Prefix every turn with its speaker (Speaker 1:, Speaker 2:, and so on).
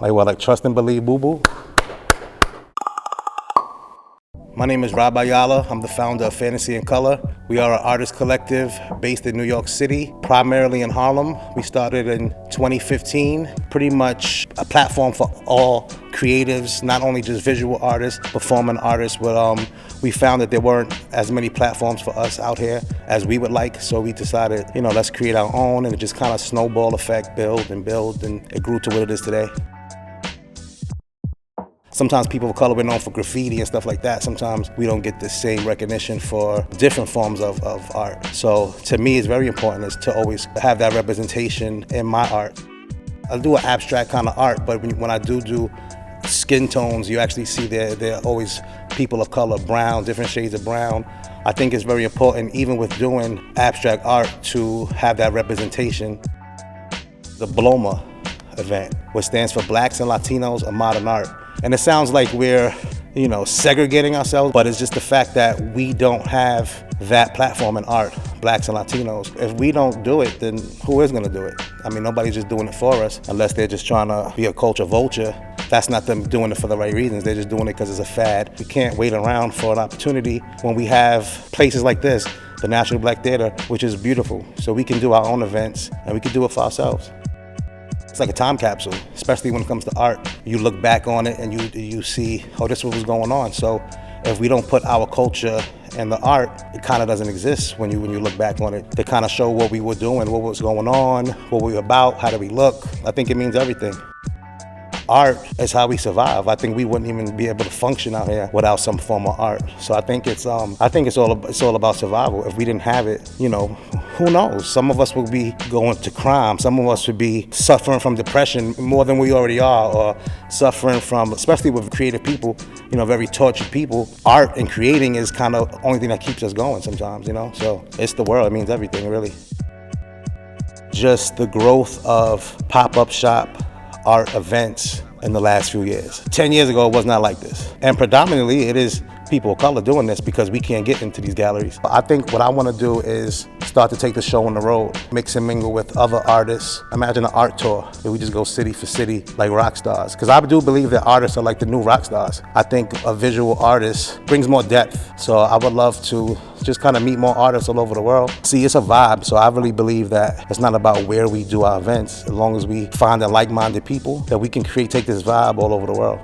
Speaker 1: Like what, like trust and believe, boo-boo? My name is Rob Ayala. I'm the founder of Fantasy in Color. We are an artist collective based in New York City, primarily in Harlem. We started in 2015, pretty much a platform for all creatives, not only just visual artists, performing artists, but we found that there weren't as many platforms for us out here as we would like, so we decided, let's create our own, and it just kind of snowball effect, build, and it grew to what it is today. Sometimes people of color are known for graffiti and stuff like that. Sometimes we don't get the same recognition for different forms of art. So to me, it's very important is to always have that representation in my art. I do an abstract kind of art, but when I do skin tones, you actually see there are always people of color, brown, different shades of brown. I think it's very important, even with doing abstract art, to have that representation. The BLOMA event, which stands for Blacks and Latinos of Modern Art. And it sounds like we're, segregating ourselves, but it's just the fact that we don't have that platform in art, Blacks and Latinos. If we don't do it, then who is gonna do it? I mean, nobody's just doing it for us, unless they're just trying to be a culture vulture. That's not them doing it for the right reasons. They're just doing it because it's a fad. We can't wait around for an opportunity when we have places like this, the National Black Theater, which is beautiful. So we can do our own events, and we can do it for ourselves. It's like a time capsule, especially when it comes to art. You look back on it and you see, oh, this is what was going on. So if we don't put our culture in the art, it kind of doesn't exist when you look back on it. They kind of show what we were doing, what was going on, what we were about, how did we look. I think it means everything. Art is how we survive. I think we wouldn't even be able to function out here without some form of art. So I think it's all about survival. If we didn't have it, who knows? Some of us would be going to crime. Some of us would be suffering from depression more than we already are, or suffering from, especially with creative people, very tortured people. Art and creating is kind of the only thing that keeps us going sometimes, So it's the world. It means everything, really. Just the growth of pop-up shop art events in the last few years. 10 years ago, it was not like this. And predominantly, it is people of color doing this because we can't get into these galleries. I think what I want to do is start to take the show on the road, mix and mingle with other artists. Imagine an art tour where we just go city for city like rock stars. Because I do believe that artists are like the new rock stars. I think a visual artist brings more depth. So I would love to just kind of meet more artists all over the world. See, it's a vibe, so I really believe that it's not about where we do our events, as long as we find the like-minded people that we can take this vibe all over the world.